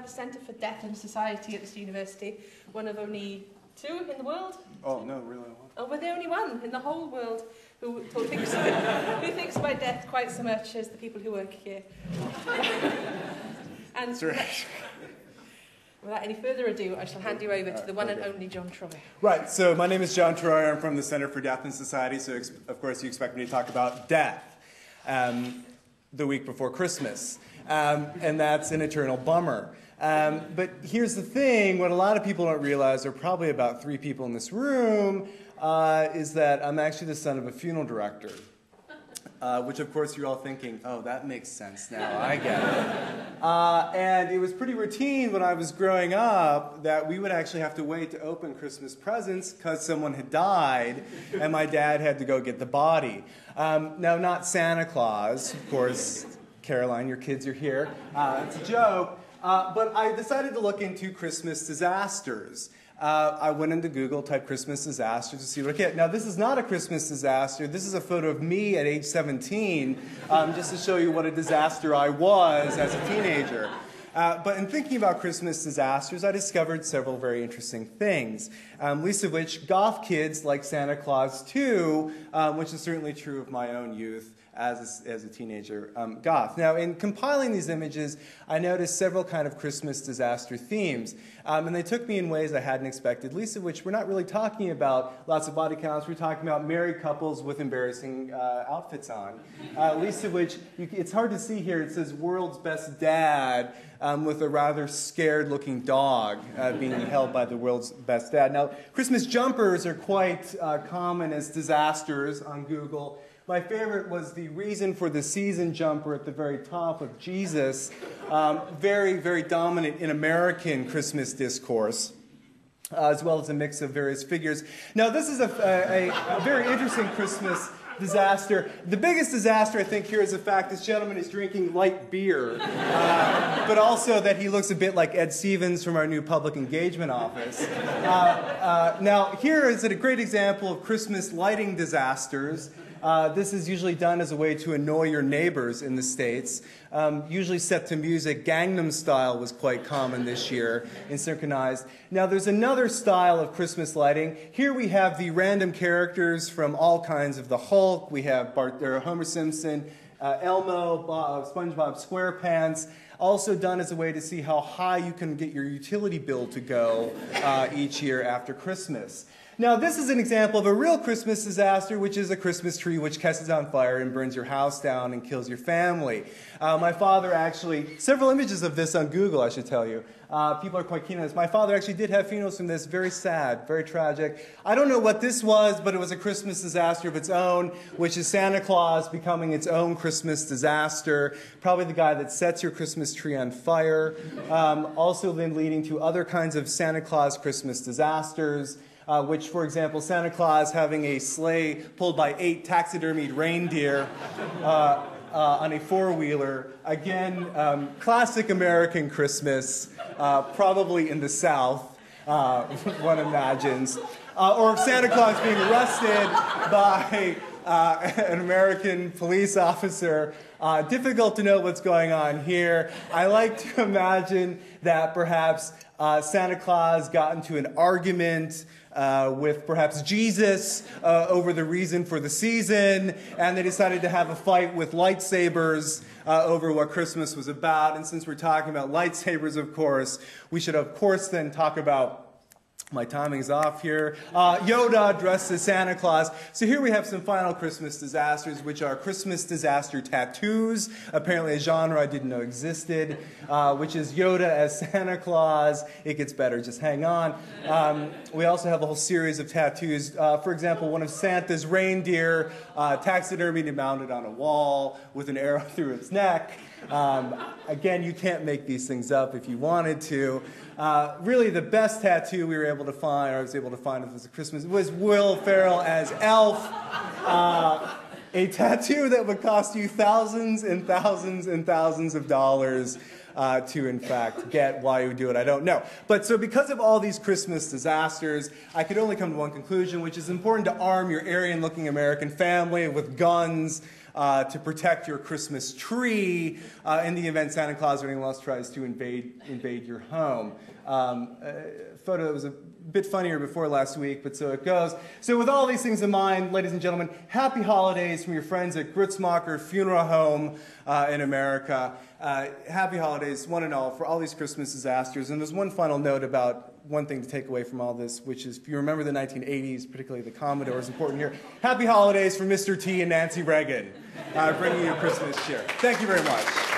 Centre for Death and Society at this university, one of only 2 in the world. Oh, no, really? Oh, we're the only one in the whole world who thinks about death quite so much as the people who work here. And without any further ado, I shall hand you over to the one and only John Troy. Right, so my name is John Troy. I'm from the Center for Death and Society, so of course you expect me to talk about death the week before Christmas. And that's an eternal bummer. But here's the thing, what a lot of people don't realize, there are probably about 3 people in this room, is that I'm actually the son of a funeral director. Which of course you're all thinking, oh, that makes sense now, I get it. And it was pretty routine when I was growing up that we would actually have to wait to open Christmas presents because someone had died and my dad had to go get the body. Now, not Santa Claus, of course. Caroline, your kids are here. It's a joke. But I decided to look into Christmas disasters. I went into Google, typed Christmas disasters to see what I get. Now, this is not a Christmas disaster. This is a photo of me at age 17, just to show you what a disaster I was as a teenager. But in thinking about Christmas disasters, I discovered several very interesting things, least of which goth kids like Santa Claus too, which is certainly true of my own youth as a teenager goth. Now, in compiling these images, I noticed several kind of Christmas disaster themes, and they took me in ways I hadn't expected, least of which we're not really talking about lots of body counts, we're talking about married couples with embarrassing outfits on, least of which, it's hard to see here, it says world's best dad, with a rather scared-looking dog being held by the world's best dad. Now, Christmas jumpers are quite common as disasters on Google. My favorite was the reason for the season jumper at the very top of Jesus, very, very dominant in American Christmas discourse, as well as a mix of various figures. Now, this is a very interesting Christmas disaster. The biggest disaster, I think, here is the fact this gentleman is drinking light beer, but also that he looks a bit like Ed Stevens from our new public engagement office. Now, here is a great example of Christmas lighting disasters. This is usually done as a way to annoy your neighbors in the States. Usually set to music. Gangnam Style was quite common this year in synchronized. Now there's another style of Christmas lighting. Here we have the random characters from all kinds of the Hulk. We have Homer Simpson, Elmo, SpongeBob SquarePants. Also done as a way to see how high you can get your utility bill to go each year after Christmas. Now, this is an example of a real Christmas disaster, which is a Christmas tree which catches on fire and burns your house down and kills your family. My father actually, several images of this on Google, I should tell you. People are quite keen on this. My father actually did have funerals from this, very sad, very tragic. I don't know what this was, but it was a Christmas disaster of its own, which is Santa Claus becoming its own Christmas disaster. Probably the guy that sets your Christmas tree on fire. Also then leading to other kinds of Santa Claus Christmas disasters. Which, for example, Santa Claus having a sleigh pulled by 8 taxidermied reindeer on a 4-wheeler. Again, classic American Christmas, probably in the South, one imagines. Or Santa Claus being arrested by an American police officer. Difficult to know what's going on here. I like to imagine that perhaps Santa Claus got into an argument with perhaps Jesus over the reason for the season, and they decided to have a fight with lightsabers over what Christmas was about. And since we're talking about lightsabers, of course, we should, of course, then talk about, my timing's off here, Yoda dressed as Santa Claus. So here we have some final Christmas disasters, which are Christmas disaster tattoos, apparently a genre I didn't know existed, which is Yoda as Santa Claus. It gets better, just hang on. We also have a whole series of tattoos. For example, one of Santa's reindeer, taxidermied and mounted on a wall with an arrow through its neck. Again, you can't make these things up if you wanted to. Really, the best tattoo we were able to find, or I was able to find if it was a Christmas, was Will Ferrell as Elf. A tattoo that would cost you thousands and thousands and thousands of dollars to, in fact, get. Why you would do it, I don't know. But so because of all these Christmas disasters, I could only come to one conclusion, which is important to arm your Aryan-looking American family with guns, to protect your Christmas tree in the event Santa Claus or anyone else tries to invade your home. Photo that was a bit funnier before last week, but so it goes. So with all these things in mind, ladies and gentlemen, happy holidays from your friends at Grützmacher Funeral Home in America. Happy holidays, one and all, for all these Christmas disasters. And there's one final note about one thing to take away from all this, which is if you remember the 1980s, particularly the Commodore is important here. Happy holidays from Mr. T and Nancy Reagan, bringing you Christmas cheer. Thank you very much.